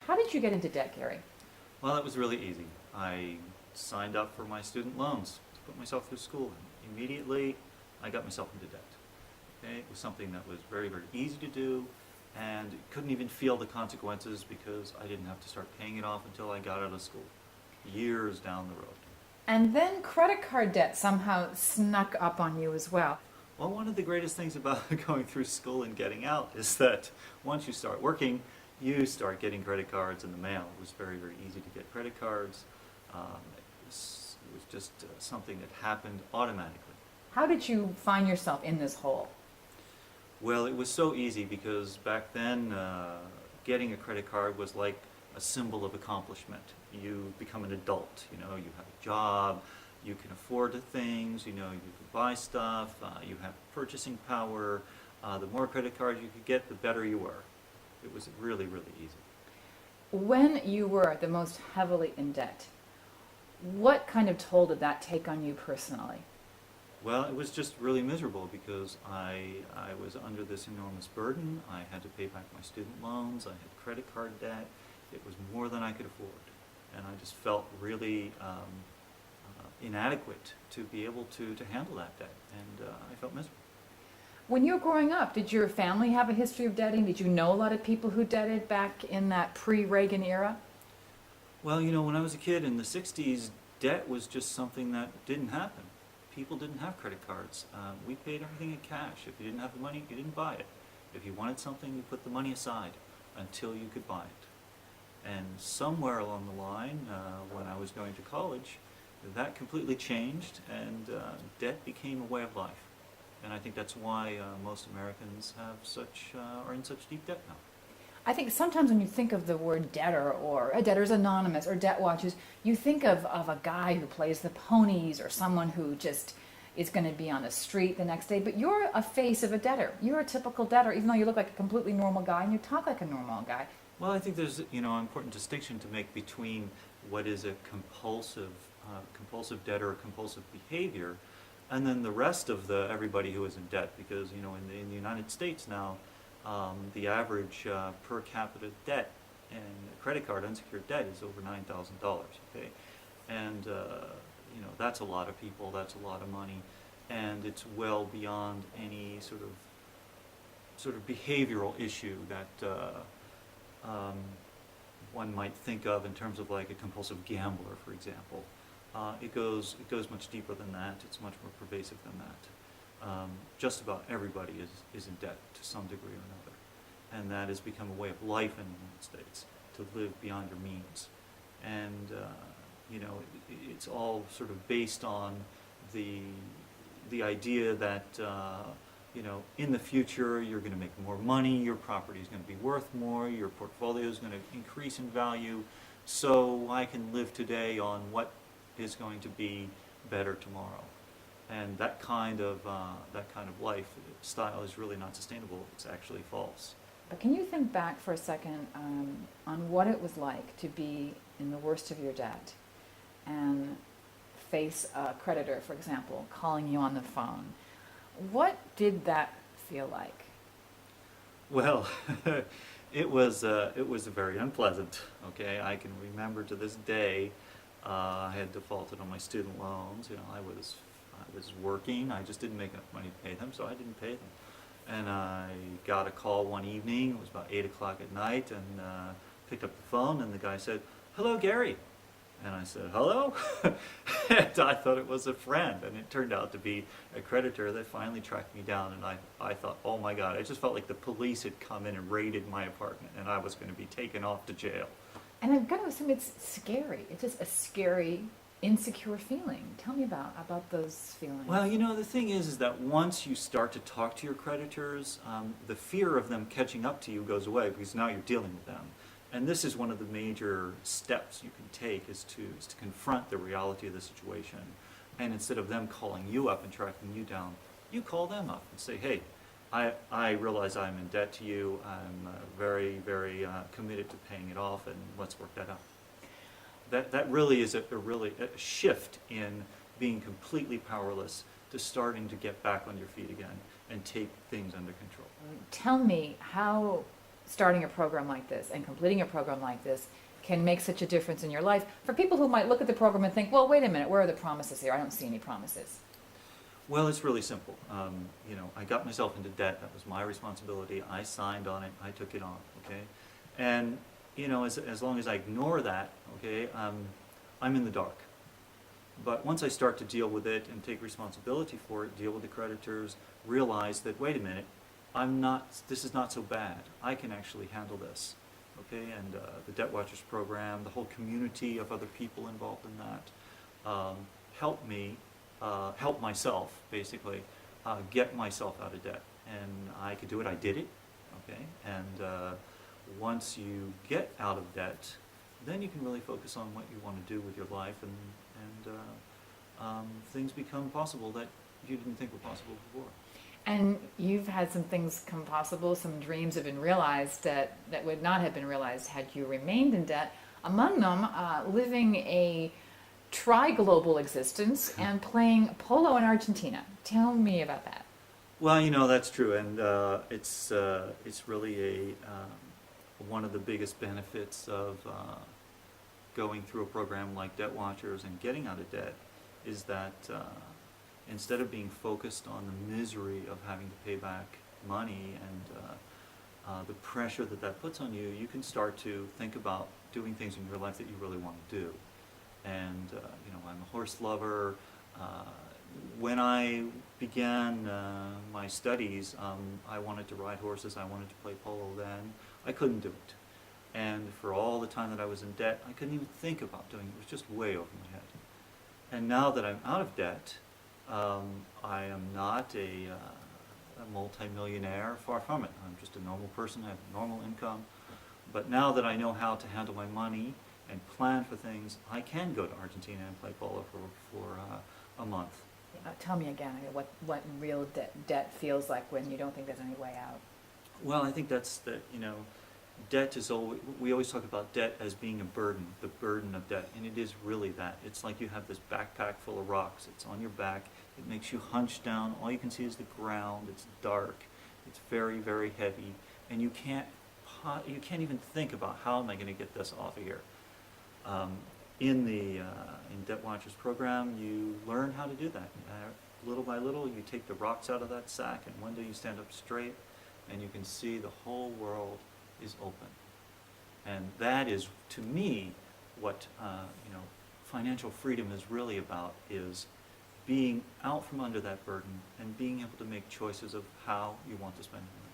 How did you get into debt, Gary? Well, it was really easy. I signed up for my student loans to put myself through school. Immediately, I got myself into debt. Okay? It was something that was very, very easy to do, and couldn't even feel the consequences because I didn't have to start paying it off until I got out of school, years down the road. And then credit card debt somehow snuck up on you as well. Well, one of the greatest things about going through school and getting out is that once you start working, you start getting credit cards in the mail. It was very, very easy to get credit cards. It was just something that happened automatically. How did you find yourself in this hole? Well, it was so easy because back then getting a credit card was like a symbol of accomplishment. You become an adult, you know, you have a job, you can afford things, you know, you can buy stuff, you have purchasing power. The more credit cards you could get, the better you were. It was really, really easy. When you were the most heavily in debt, what kind of toll did that take on you personally? Well, it was just really miserable because I was under this enormous burden. I had to pay back my student loans. I had credit card debt. It was more than I could afford. And I just felt really inadequate to be able to handle that debt. And I felt miserable. When you were growing up, did your family have a history of debting? Did you know a lot of people who debted back in that pre-Reagan era? Well, you know, when I was a kid in the 60s, debt was just something that didn't happen. People didn't have credit cards. We paid everything in cash. If you didn't have the money, you didn't buy it. If you wanted something, you put the money aside until you could buy it. And somewhere along the line, when I was going to college, that completely changed, and debt became a way of life. And I think that's why most Americans are in such deep debt now. I think sometimes when you think of the word debtor or a debtor's anonymous or Debtwatchers, you think of a guy who plays the ponies or someone who just is going to be on the street the next day. But you're a face of a debtor. You're a typical debtor, even though you look like a completely normal guy and you talk like a normal guy. Well, I think there's an important distinction to make between what is a compulsive debtor or compulsive behavior, and then the rest of everybody who is in debt. Because in the United States now, the average per capita debt and credit card unsecured debt is over $9,000. Okay, and that's a lot of people. That's a lot of money, and it's well beyond any sort of behavioral issue that one might think of in terms of like a compulsive gambler, for example. It goes much deeper than that. It's much more pervasive than that. Just about everybody is in debt to some degree or another, and that has become a way of life in the United States, to live beyond your means. And it's all sort of based on the idea that in the future you're going to make more money, your property is going to be worth more, your portfolio is going to increase in value, so I can live today on what is going to be better tomorrow. And that kind of lifestyle is really not sustainable. It's actually false. But can you think back for a second on what it was like to be in the worst of your debt and face a creditor, for example, calling you on the phone? What did that feel like? Well, it was very unpleasant. Okay, I can remember to this day. I had defaulted on my student loans. I was working. I just didn't make enough money to pay them, so I didn't pay them. And I got a call one evening. It was about 8 o'clock at night, and picked up the phone, and the guy said, "Hello, Gary." And I said, "Hello?" And I thought it was a friend, and it turned out to be a creditor that finally tracked me down. And I thought, oh my God, I just felt like the police had come in and raided my apartment, and I was going to be taken off to jail. And I've got to assume it's scary. It's just a scary, insecure feeling. Tell me about those feelings. Well, the thing is that once you start to talk to your creditors, the fear of them catching up to you goes away because now you're dealing with them. And this is one of the major steps you can take is to confront the reality of the situation. And instead of them calling you up and tracking you down, you call them up and say, "Hey, I realize I'm in debt to you. I'm very, very committed to paying it off, and let's work that out." That really is a shift in being completely powerless to starting to get back on your feet again and take things under control. Tell me, how starting a program like this and completing a program like this can make such a difference in your life for people who might look at the program and think, well, wait a minute, where are the promises here? I don't see any promises. Well, it's really simple. I got myself into debt. That was my responsibility. I signed on it. I took it on. Okay, and as long as I ignore that, okay, I'm in the dark. But once I start to deal with it and take responsibility for it, deal with the creditors, realize that wait a minute, this is not so bad. I can actually handle this. Okay, and the Debtwatchers program, the whole community of other people involved in that, helped me. Help myself, basically, get myself out of debt. And I could do it. I did it, okay? And once you get out of debt, then you can really focus on what you want to do with your life, and things become possible that you didn't think were possible before. And you've had some things come possible, some dreams have been realized that would not have been realized had you remained in debt. Among them, living a tri-global existence and playing polo in Argentina. Tell me about that. Well, that's true, and it's really one of the biggest benefits of going through a program like Debtwatchers and getting out of debt is that instead of being focused on the misery of having to pay back money and the pressure that puts on you, you can start to think about doing things in your life that you really want to do. And I'm a horse lover. When I began my studies, I wanted to ride horses. I wanted to play polo then. I couldn't do it. And for all the time that I was in debt, I couldn't even think about doing it. It was just way over my head. And now that I'm out of debt, I am not a multimillionaire, far from it. I'm just a normal person. I have a normal income. But now that I know how to handle my money and plan for things, I can go to Argentina and play polo for a month. Tell me again what real debt feels like when you don't think there's any way out. Well, I think that's debt is always, we always talk about debt as being a burden, the burden of debt, and it is really that. It's like you have this backpack full of rocks. It's on your back. It makes you hunch down. All you can see is the ground. It's dark. It's very, very heavy, and you can't even think about how am I going to get this off of here. In Debtwatchers program, you learn how to do that. Little by little, you take the rocks out of that sack, and one day you stand up straight, and you can see the whole world is open. And that is, to me, what financial freedom is really about, is being out from under that burden and being able to make choices of how you want to spend your money.